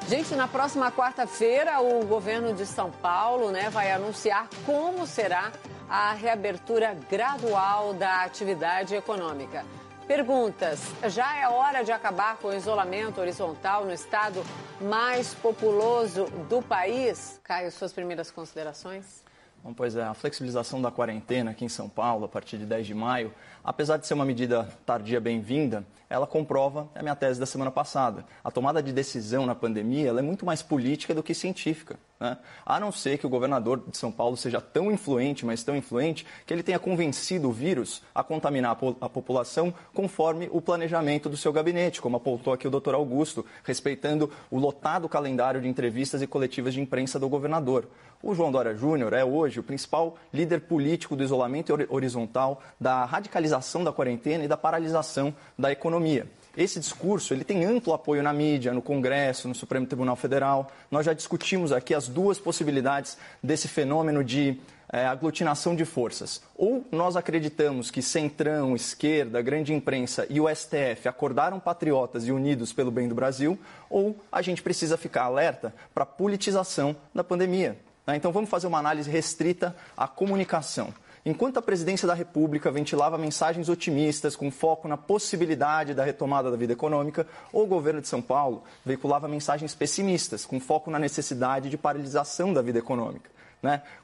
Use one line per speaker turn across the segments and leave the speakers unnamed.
Gente, na próxima quarta-feira, o governo de São Paulo, vai anunciar como será a reabertura gradual da atividade econômica. Perguntas: já é hora de acabar com o isolamento horizontal no estado mais populoso do país? Caio, suas primeiras considerações?
Bom, pois é, a flexibilização da quarentena aqui em São Paulo, a partir de 10 de maio, apesar de ser uma medida tardia bem-vinda, ela comprova a minha tese da semana passada. A tomada de decisão na pandemia ela é muito mais política do que científica, né? A não ser que o governador de São Paulo seja tão influente, mas tão influente, que ele tenha convencido o vírus a contaminar a população conforme o planejamento do seu gabinete, como apontou aqui o doutor Augusto, respeitando o lotado calendário de entrevistas e coletivas de imprensa do governador. O João Dória Júnior é hoje o principal líder político do isolamento horizontal, da radicalização da quarentena e da paralisação da economia. Esse discurso ele tem amplo apoio na mídia, no Congresso, no Supremo Tribunal Federal. Nós já discutimos aqui as duas possibilidades desse fenômeno de aglutinação de forças. Ou nós acreditamos que Centrão, esquerda, grande imprensa e o STF acordaram patriotas e unidos pelo bem do Brasil, ou a gente precisa ficar alerta para a politização da pandemia. Então vamos fazer uma análise restrita à comunicação. Enquanto a presidência da República ventilava mensagens otimistas com foco na possibilidade da retomada da vida econômica, o governo de São Paulo veiculava mensagens pessimistas com foco na necessidade de paralisação da vida econômica.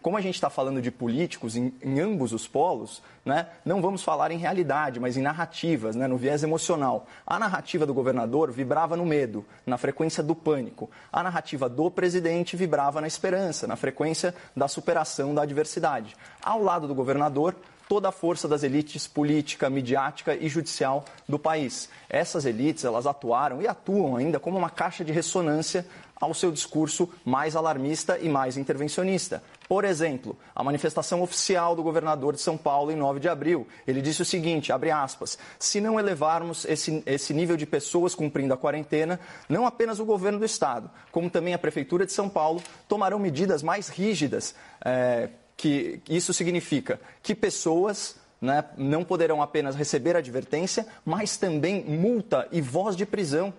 Como a gente está falando de políticos em ambos os polos, não vamos falar em realidade, mas em narrativas, no viés emocional. A narrativa do governador vibrava no medo, na frequência do pânico. A narrativa do presidente vibrava na esperança, na frequência da superação da adversidade. Ao lado do governador, toda a força das elites política, midiática e judicial do país. Essas elites, elas atuaram e atuam ainda como uma caixa de ressonância ao seu discurso mais alarmista e mais intervencionista. Por exemplo, a manifestação oficial do governador de São Paulo em 9 de abril. Ele disse o seguinte, abre aspas, se não elevarmos esse nível de pessoas cumprindo a quarentena, não apenas o governo do estado, como também a Prefeitura de São Paulo, tomarão medidas mais rígidas, que isso significa que pessoas não poderão apenas receber advertência, mas também multa e voz de prisão.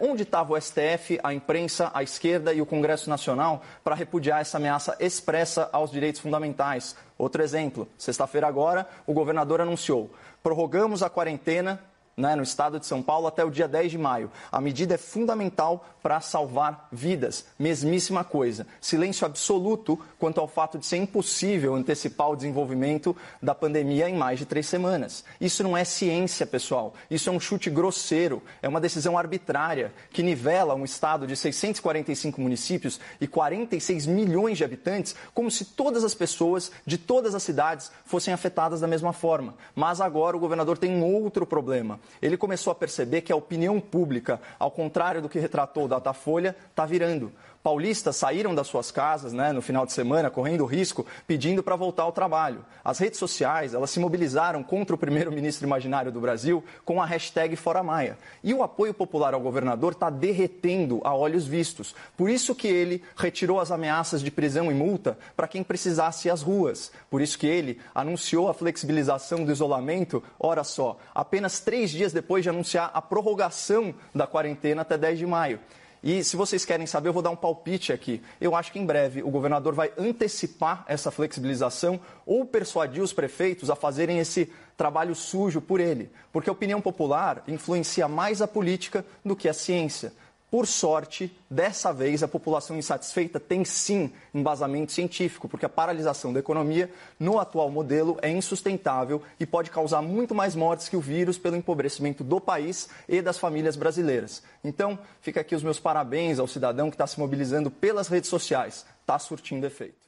Onde estava o STF, a imprensa, a esquerda e o Congresso Nacional para repudiar essa ameaça expressa aos direitos fundamentais? Outro exemplo, sexta-feira agora, o governador anunciou, prorrogamos a quarentena no estado de São Paulo até o dia 10 de maio. A medida é fundamental para salvar vidas. Mesmíssima coisa. Silêncio absoluto quanto ao fato de ser impossível antecipar o desenvolvimento da pandemia em mais de 3 semanas. Isso não é ciência, pessoal. Isso é um chute grosseiro. É uma decisão arbitrária que nivela um estado de 645 municípios e 46 milhões de habitantes como se todas as pessoas de todas as cidades fossem afetadas da mesma forma. Mas agora o governador tem um outro problema. Ele começou a perceber que a opinião pública, ao contrário do que retratou o Datafolha, está virando. Paulistas saíram das suas casas no final de semana, correndo risco, pedindo para voltar ao trabalho. As redes sociais, elas se mobilizaram contra o primeiro-ministro imaginário do Brasil com a hashtag Fora Maia. E o apoio popular ao governador está derretendo a olhos vistos. Por isso que ele retirou as ameaças de prisão e multa para quem precisasse ir às ruas. Por isso que ele anunciou a flexibilização do isolamento, ora só, apenas 3 dias depois de anunciar a prorrogação da quarentena até 10 de maio. E se vocês querem saber, eu vou dar um palpite aqui. Eu acho que em breve o governador vai antecipar essa flexibilização ou persuadir os prefeitos a fazerem esse trabalho sujo por ele. Porque a opinião popular influencia mais a política do que a ciência. Por sorte, dessa vez, a população insatisfeita tem sim embasamento científico, porque a paralisação da economia no atual modelo é insustentável e pode causar muito mais mortes que o vírus pelo empobrecimento do país e das famílias brasileiras. Então, fica aqui os meus parabéns ao cidadão que está se mobilizando pelas redes sociais. Está surtindo efeito.